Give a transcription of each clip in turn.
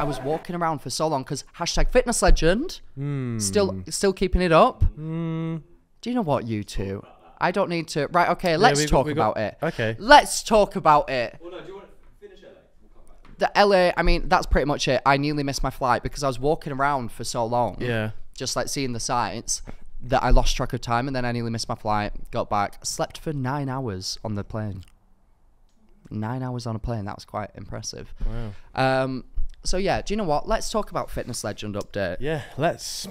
was walking around for so long because #fitnesslegend, still keeping it up. Do you know what, you two? I don't need to. Right, okay, let's talk about it. Okay. Let's talk about it. Well, no, do you want to finish LA? We'll come back. The LA, I mean, that's pretty much it. I nearly missed my flight because I was walking around for so long. Yeah. Just like seeing the sights that I lost track of time, and then I nearly missed my flight. Got back, slept for 9 hours on the plane. 9 hours on a plane. That was quite impressive. Wow. So yeah, do you know what? Let's talk about Fitness Legend update. Yeah, let's.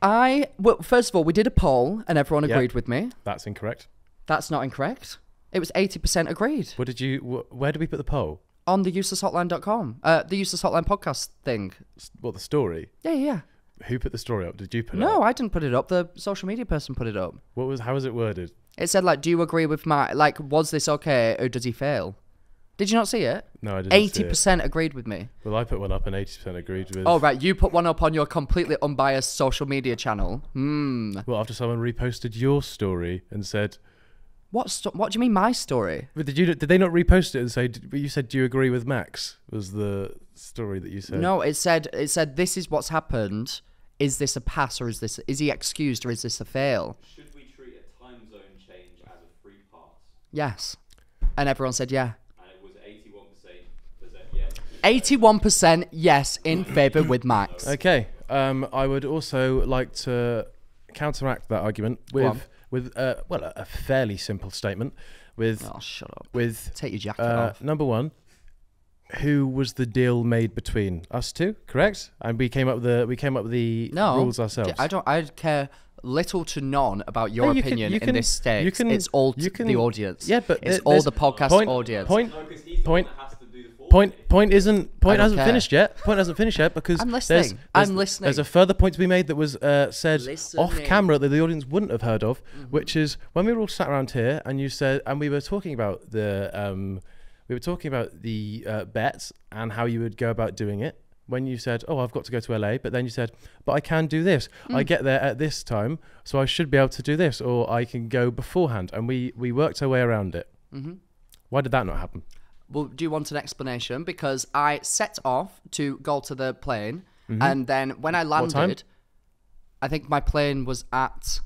Well, first of all, we did a poll and everyone agreed with me. That's incorrect. That's not incorrect. It was 80% agreed. What did you? Where did we put the poll? On the uselesshotline.com. The Useless Hotline podcast thing. What, the story? Yeah. Who put the story up? Did you put it up? No, I didn't put it up. The social media person put it up. How was it worded? It said, like, do you agree with my, like, was this okay or does he fail? Did you not see it? No, I didn't see it. 80% agreed with me. Well, I put one up and 80% agreed with. Oh, right. You put one up on your completely unbiased social media channel. Well, after someone reposted your story and said. What do you mean my story? But did they not repost it and say? You said, "Do you agree with Max?" Was the story that you said? No, it said this is what's happened. Is this a pass or is he excused or is this a fail? Should we treat a time zone change as a free pass? Yes, and everyone said yeah. And it was 81% yes. 81% yes in favour with Max. Okay. I would also like to counteract that argument with a fairly simple statement. Oh, shut up. With take your jacket off. Number one, who was the deal made between us two? Correct. And we came up with the rules ourselves. I care little to none about your opinion in this state. It's all the audience. Yeah, but it's all the podcast audience. Point hasn't finished yet. Point hasn't finished yet because I'm listening. I'm listening. There's a further point to be made that was said off camera that the audience wouldn't have heard of, which is when we were all sat around here and you said, and we were talking about the bets and how you would go about doing it. When you said, "Oh, I've got to go to LA," but then you said, "But I can do this. I get there at this time, so I should be able to do this, or I can go beforehand." And we worked our way around it. Why did that not happen? Well, do you want an explanation? Because I set off to go to the plane, and then when I landed, I think my plane was at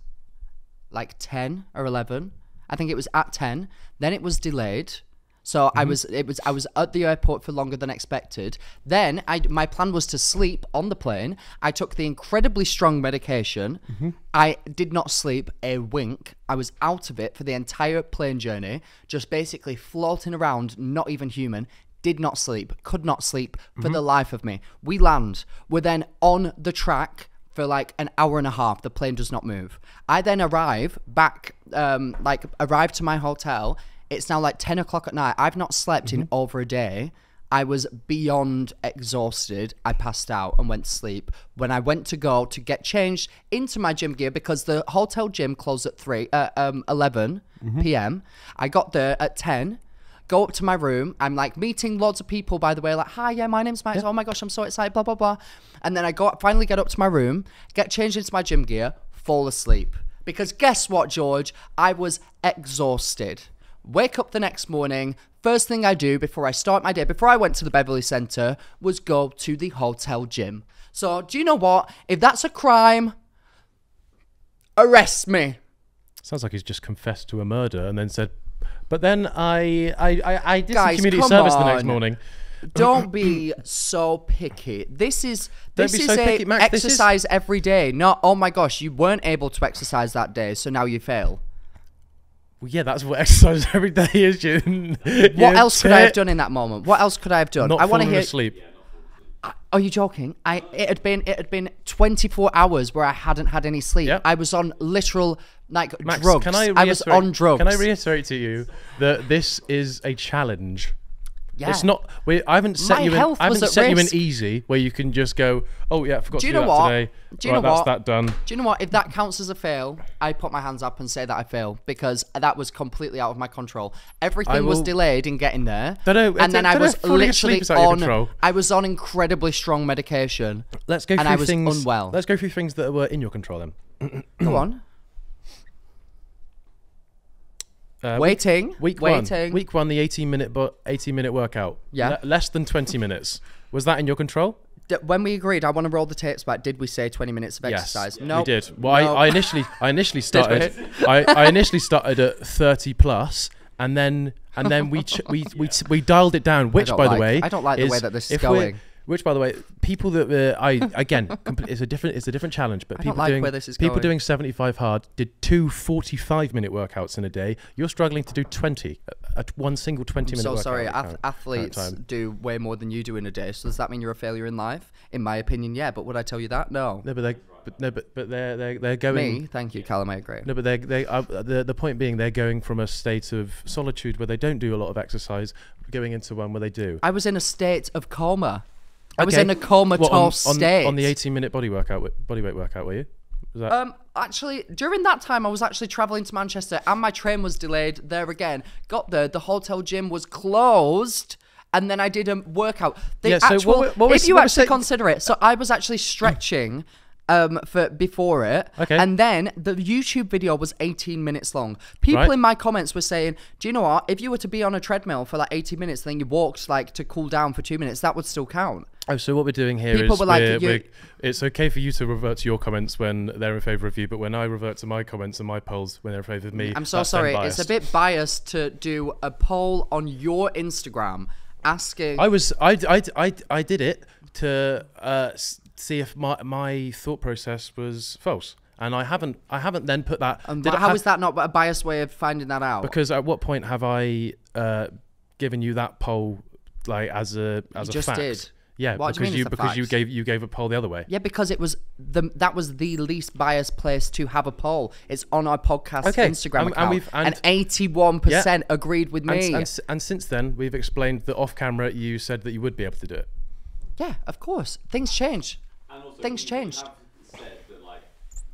like 10 or 11. I think it was at 10. Then it was delayed. So I was at the airport for longer than expected. Then my plan was to sleep on the plane. I took the incredibly strong medication. I did not sleep a wink. I was out of it for the entire plane journey, just basically floating around, not even human. Did not sleep, could not sleep for the life of me. We land. We're then on the track for like an hour and a half. The plane does not move. I then arrive to my hotel. It's now like 10 o'clock at night. I've not slept in over a day. I was beyond exhausted. I passed out and went to sleep. When I went to go to get changed into my gym gear, because the hotel gym closed at 11 p.m. I got there at 10, go up to my room. I'm like meeting loads of people, by the way, like, "Hi, yeah, my name's Max. Yeah. Oh my gosh, I'm so excited, blah, blah, blah." And then I finally get up to my room, get changed into my gym gear, fall asleep. Because guess what, George? I was exhausted. Wake up the next morning, first thing I do before I start my day, before I went to the Beverly Center, was go to the hotel gym. So, do you know what? If that's a crime, arrest me. Sounds like he's just confessed to a murder and then said, "But then I did some community service the next morning." Don't be so picky. This is picky, Max. Exercise every day. Not, oh my gosh, you weren't able to exercise that day, so now you fail. Well, yeah, that's what exercise every day is, June. What else could I have done in that moment? What else could I have done? Not I want to falling hear. Asleep. Are you joking? It had been 24 hours where I hadn't had any sleep. Yep. I was on literal Max, drugs. I was on drugs. Can I reiterate to you that this is a challenge? Yeah. It's not. I haven't set you in easy where you can just go, "Oh yeah, I forgot to do that today." Do you know that's what? that done. Do you know what? If that counts as a fail, I put my hands up and say that I fail, because that was completely out of my control. Everything was delayed in getting there, and then I was literally on. I was on incredibly strong medication. Let's go through I was things. Unwell. Let's go through things that were in your control then. Go on. Waiting. Week one, the 18-minute workout. Yeah. Less than 20 minutes. Was that in your control? When we agreed, I want to roll the tapes back. Did we say 20 minutes of exercise? Yes, No, we did. Well, I initially started. I initially started at 30 plus, and then we dialed it down. Which, by the way, I don't like the way that this is going. Which, by the way, people that it's a different challenge. But people like where this is people going. doing 75 hard did 2 45-minute workouts in a day. You're struggling to do 20 at one single 20-minute. So workout. sorry, athletes do way more than you do in a day. So does that mean you're a failure in life? In my opinion, yeah. But would I tell you that? No. No, but they're going. Me, thank you, Callum. I agree. No, but the point being they're going from a state of solitude where they don't do a lot of exercise, going into one where they do. I was in a state of coma. I was in a comatose state. On the 18-minute body weight workout, were you? Was that? Actually, during that time, I was actually traveling to Manchester, and my train was delayed there again. Got there, the hotel gym was closed, and then I did a workout. If you actually consider it, so I was actually stretching. Before it, okay, and then the YouTube video was 18 minutes long. People in my comments were saying, "Do you know what? If you were to be on a treadmill for like 18 minutes, then you walked like to cool down for 2 minutes, that would still count." Oh, so what we're doing here People is were like, it's okay for you to revert to your comments when they're in favour of you, but when I revert to my comments and my polls when they're in favour of me, I'm so sorry. It's a bit biased to do a poll on your Instagram asking. I did it to see if my thought process was false, and I haven't then put that. How is that not a biased way of finding that out? Because at what point have I given you that poll like as a just fact? Did. Yeah, what because you gave a poll the other way. Yeah, because it was that was the least biased place to have a poll. It's on our podcast Instagram account, and 81% agreed with me. And since then, we've explained that off camera you said that you would be able to do it. Yeah, of course. Things change. And also, things changed. We have said that like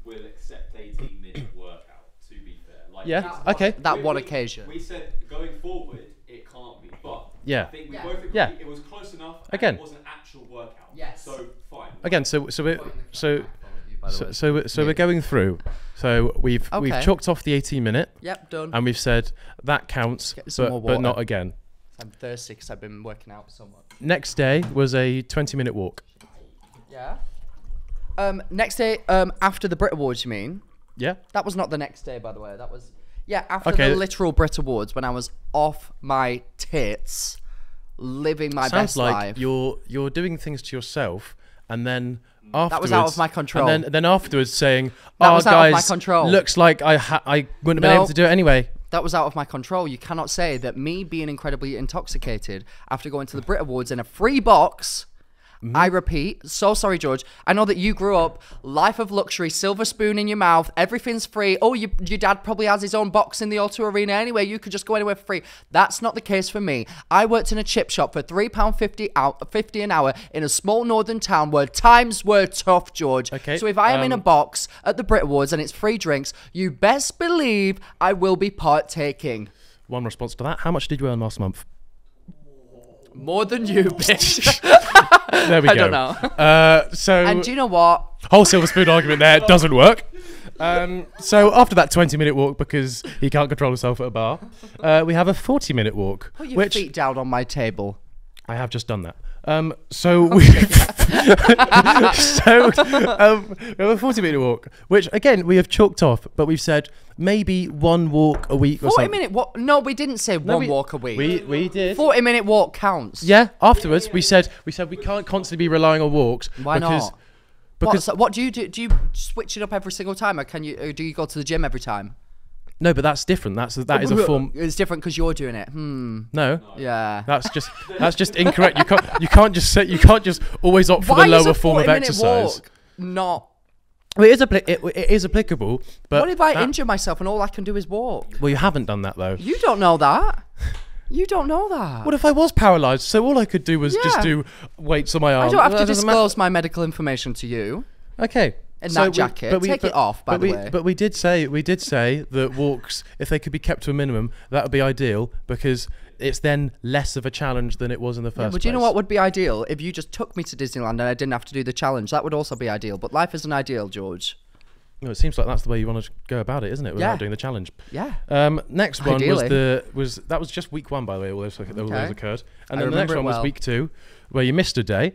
we'll accept 18-minute workout. To be fair, like That one occasion. We said going forward it can't be, but yeah, I think we both agreed it was close enough. Again, it was an actual workout. Yes. So fine. Again, so we're going through. So we've chalked off the 18-minute. Yep, done. And we've said that counts, but not again. I'm thirsty because I've been working out so much. Next day was a 20-minute walk. Yeah. Next day, after the Brit Awards, you mean? Yeah. That was not the next day, by the way. That was after the literal Brit Awards when I was off my tits, living my best life. Sounds like you're doing things to yourself, and then afterwards that was out of my control. And then afterwards saying, that was out guys, of my control. Looks like I wouldn't have been able to do it anyway. That was out of my control. You cannot say that me being incredibly intoxicated after going to the Brit Awards in a free box. I repeat, so sorry, George. I know that you grew up, life of luxury, silver spoon in your mouth, everything's free. Oh, your dad probably has his own box in the O2 Arena anyway. You could just go anywhere for free. That's not the case for me. I worked in a chip shop for £3.50 an hour in a small northern town where times were tough, George. Okay, so if I am in a box at the Brit Awards and it's free drinks, you best believe I will be partaking. One response to that: how much did you earn last month? More than you, bitch. There we go. I don't know. And do you know what? Whole silver spoon argument there doesn't work. So after that 20-minute walk, because he can't control himself at a bar, we have a 40-minute walk. Put your feet down on my table. I have just done that. So we have a 40-minute walk, which again we have chalked off, but we've said maybe one walk a week or something. 40-minute walk? No, we didn't say one walk a week. We did. 40-minute walk counts. Yeah. Afterwards, we said we can't constantly be relying on walks. Why not? Because what do you do? Do you switch it up every single time, or do you go to the gym every time? No, but that's different. That is a form. It's different because you're doing it. No. Yeah. That's just incorrect. You can't just always opt for the lower form of exercise. Walk not. Well, it is applicable. But what if I injure myself and all I can do is walk? Well, you haven't done that though. You don't know that. You don't know that. What if I was paralysed? So all I could do was just do weights on my arm. I don't have to disclose my medical information to you. Okay. In that jacket. Take it off, by the way. But we did say that walks, if they could be kept to a minimum, that would be ideal because it's then less of a challenge than it was in the first place. But do you know what would be ideal? If you just took me to Disneyland and I didn't have to do the challenge, that would also be ideal. But life isn't ideal, George. Well, it seems like that's the way you want to go about it, isn't it? Without Yeah. doing the challenge. Yeah. Next one Ideally. was just week 1, by the way. All those occurred, and I then the next remember it one was well. week 2, where you missed a day.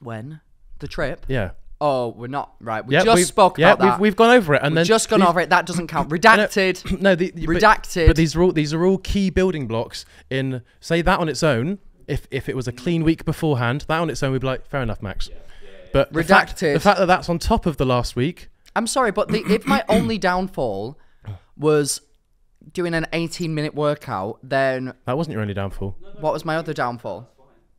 When? The trip? Yeah. Oh, we're not right. We Yeah, just we've- spoke yeah, about that. we've gone over it, and We've then just gone these- over it. That doesn't count. Redacted. No, Redacted. But these are all key building blocks. In say that on its own, if it was a clean week beforehand, that on its own would be like fair enough, Max. But the fact Redacted. that that's on top of the last week. I'm sorry, but if my only downfall was doing an 18-minute workout, then That wasn't your only downfall. what was my other downfall?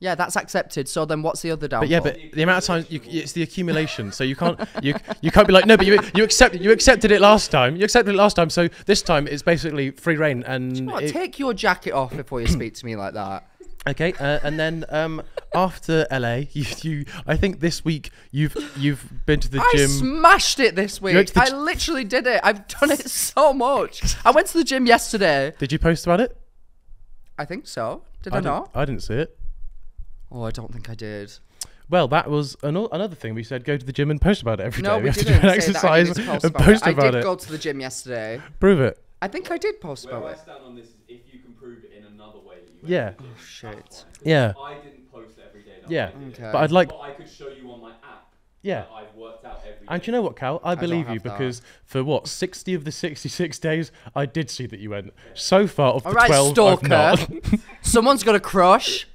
Yeah, that's accepted. So then what's the other downfall? But yeah, but the amount of times it's the accumulation. So you can't you can't be like, no, but you accepted it last time. You accepted it last time. So this time it's basically free reign. And You know what, take your jacket off before you speak to me like that. okay, and then after LA, I think this week you've been to the I gym. smashed it this went week. to the I literally did it. I've done it so much. I went to the gym yesterday. Did you post about it? I think so. Did I not? I didn't see it. Oh, I don't think I did. Well, that was another thing we said. Go to the gym and post about it every day. No, we have to didn't do an say that I exercise needed to post and about post it. about I did it. go to the gym yesterday. Prove it. I think I did post Where about I it. stand on this is if you can prove it in another way that you went Yeah. to the gym, Oh, shit. that's fine. Yeah. I didn't post it every day. That Yeah. I did it. Okay. But I'd like. But I could show you on my app Yeah. that I've worked out every day. And do you know what, Cal? I believe you have that. because for what 60 of the 66 days, I did see that you went. So far of the All right, 12, stalker. I've not. Someone's got a crush.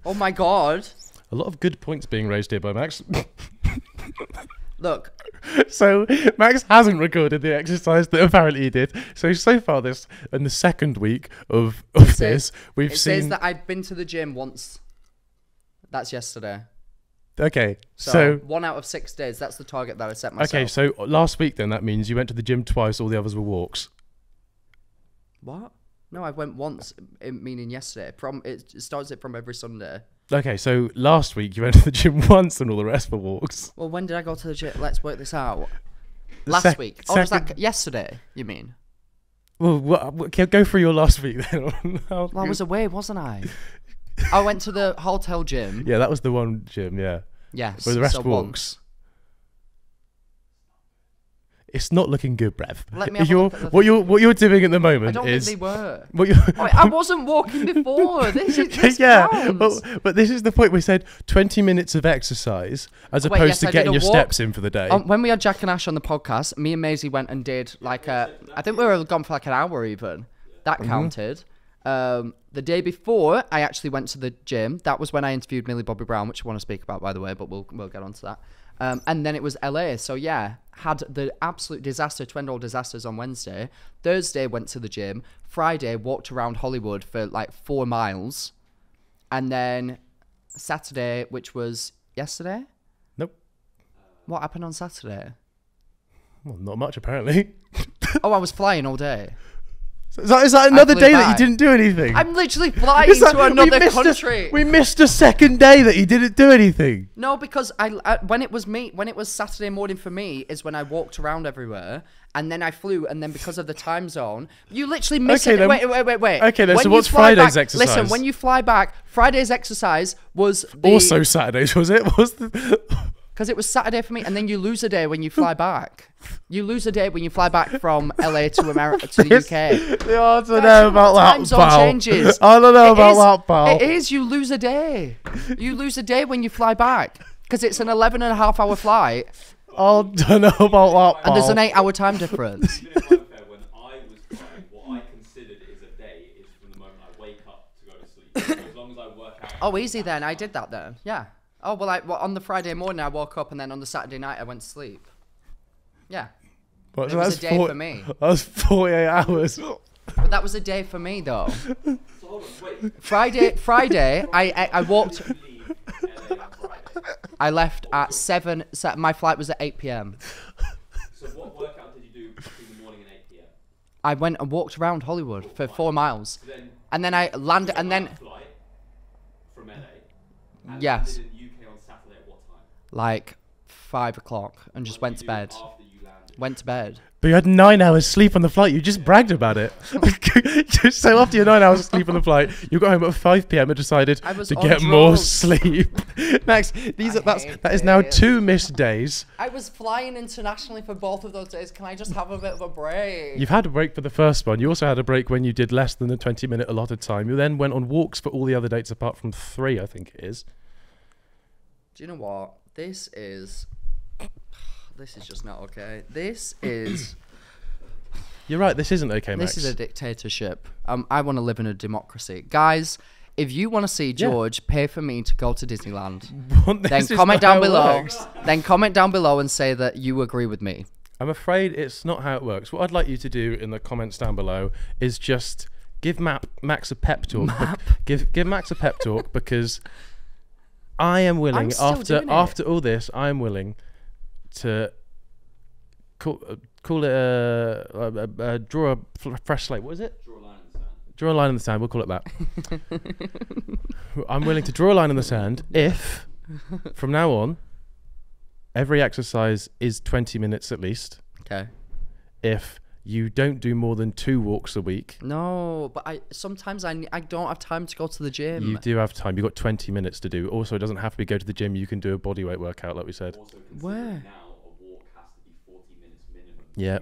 Oh my god. A lot of good points being raised here by Max. Look, So Max hasn't recorded the exercise that apparently he did. So far this in the second week of this, we've it seen. says that I've been to the gym once. That's yesterday. Okay, So, so 1 out of 6 days. That's the target that I set myself. okay, so last week then that means you went to the gym twice. All the others were walks. What? No, I went once, meaning yesterday. It starts it from every Sunday. Okay, so last week you went to the gym once and all the rest were walks. Well, when did I go to the gym? Let's work this out. The Last week. Oh, was second- that yesterday, you mean? Well, okay, go through your last week then. Well, I was away, wasn't I? I went to the hotel gym. Yeah, that was the one gym. Yeah, Yes. where the rest so walks. once. It's not looking good, Brev. Let me have a look at the What you're doing at the I moment don't is think they were. what you. Wait, I wasn't walking before. This Yeah, counts. but this is the point. We said 20 minutes of exercise as Wait, opposed yes, to I did getting a your walk. steps in for the day. When we had Jack and Ash on the podcast, me and Maisie went and did like I think we were gone for like an hour even. That counted. The day before, I actually went to the gym. That was when I interviewed Millie Bobby Brown, which I want to speak about, by the way, but we'll get onto that. And then it was LA. So yeah, had the absolute disaster, twin all disasters on Wednesday. Thursday went to the gym. Friday walked around Hollywood for like 4 miles, and then Saturday, which was yesterday. Nope. What happened on Saturday? Well, not much apparently. Oh, I was flying all day. Is that another flew day that back. you didn't do anything? I'm literally flying Is that- to another we missed country. We missed a second day that you didn't do anything. No, because when it was Saturday morning for me is when I walked around everywhere, and then I flew, and then because of the time zone, you literally miss Okay, it. then- Wait. Okay, then, When so you what's fly Friday's back- exercise? Listen, when you fly back, Friday's exercise was Also Saturdays, was it? because it was Saturday for me, and then you lose a day when you fly back. You lose a day when you fly back from LA to America to the UK. I don't know about that, Time zone pal. changes. I don't know It about is- that, pal. It is. You lose a day. You lose a day when you fly back because it's an 11.5-hour flight, I don't know about that, and there's pal. an 8-hour time difference. Even if I'm fair, when I was flying, what I considered is a day is from the moment I wake up to go to sleep. So as long as I work out. Oh, easy then. I did that then. Yeah. Oh well, on the Friday morning I woke up, and then on the Saturday night I went to sleep. Yeah. What, It so was that's a day for me. That's 48 hours. But that was a day for me though. So hold on, wait. Friday, I walked. You leave LA on Friday. I left at 7. My flight was at 8 p.m. So what workout did you do between the morning and 8 p.m.? I went and walked around Hollywood for 4 miles, So then and then I landed, and then flight from LA. And Yes. landed in the UK on Saturday at what time? like 5 o'clock, and just What went did to you do bed. after you landed? Went to bed. But you had 9 hours sleep on the flight. You just bragged about it. So after your 9 hours of sleep on the flight, you got home at 5 p.m. and decided to get more sleep. Max, that is now 2 missed days. I was flying internationally for both of those days. Can I just have a bit of a break? You've had a break for the first one. You also had a break when you did less than the 20-minute allotted time. You then went on walks for all the other dates apart from 3, I think it is. Do you know what? This is just not okay. This is... You're right, this isn't okay, Max. This is a dictatorship. I want to live in a democracy. Guys, if you want to see George pay for me to go to Disneyland, then comment down below. Then comment down below and say that you agree with me. I'm afraid it's not how it works. What I'd like you to do in the comments down below is just give Max a pep talk. Give Max a pep talk because I am willing, after all this, I am willing to call it draw a fresh slate. What is it? Draw a line in the sand. Draw a line in the sand. We'll call it that. I'm willing to draw a line in the sand if, from now on, every exercise is 20 minutes at least. Okay. If you don't do more than 2 walks a week. No, but sometimes I don't have time to go to the gym. You do have time. You've got 20 minutes to do. Also, it doesn't have to be go to the gym. You can do a bodyweight workout, like we said. Where? Now a walk has to be 40 minutes minimum. Yeah.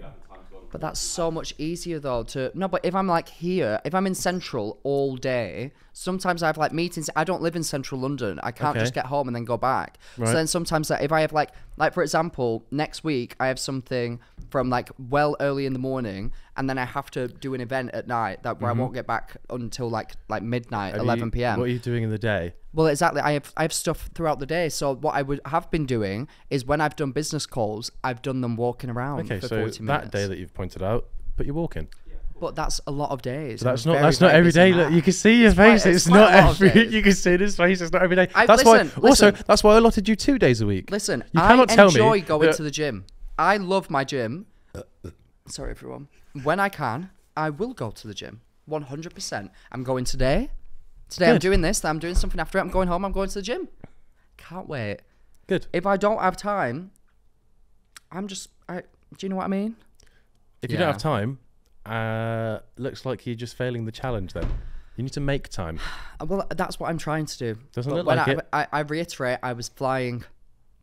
But that's so much easier though but if I'm like here, if I'm in Central all day, sometimes I have like meetings. I don't live in Central London. I can't just get home and then go back. Right. So then sometimes if I have like for example, next week I have something from like well early in the morning and then I have to do an event at night where I won't get back until like midnight, 11 p.m. What are you doing in the day? Well, exactly. I have stuff throughout the day. So what I would have been doing is when I've done business calls, I've done them walking around for 40 minutes. That day that you've pointed out, but you're walking. But that's a lot of days. That's not every day. Look, you can see his face. It's not every. You can see his face. It's not every day. That's why I allotted you 2 days a week. Listen, you cannot tell me. I enjoy going to the gym. I love my gym. Sorry, everyone. When I can, I will go to the gym. 100%. I'm going today. Today I'm doing this. I'm doing something after it. I'm going home. I'm going to the gym. Can't wait. Good. If I don't have time, do you know what I mean? If you don't have time, looks like you're just failing the challenge then. You need to make time. Well, that's what I'm trying to do. Doesn't look like it. I reiterate, I was flying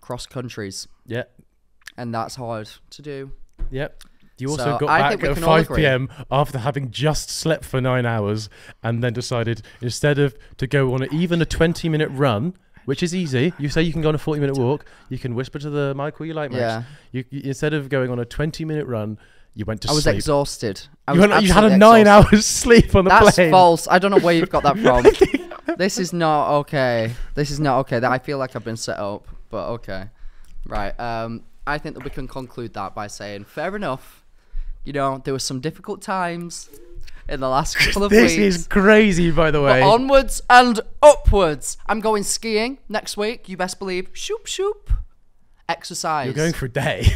cross countries. Yeah. And that's hard to do. Yep. You also got back at 5 p.m. after having just slept for 9 hours and then decided instead of to go on even a 20-minute run, which is easy, you say you can go on a 40-minute walk, you can whisper to the mic all you like, Max. Yeah. You instead of going on a 20-minute run, you went to sleep. I was exhausted. You had a 9 hours sleep on the plane. That's false. I don't know where you've got that from. This is not okay. This is not okay. I feel like I've been set up, but okay. Right. I think that we can conclude that by saying, fair enough. You know, there were some difficult times in the last couple of weeks. This is crazy, by the way. But onwards and upwards. I'm going skiing next week. You best believe. Shoop, shoop. Exercise. You're going for a day.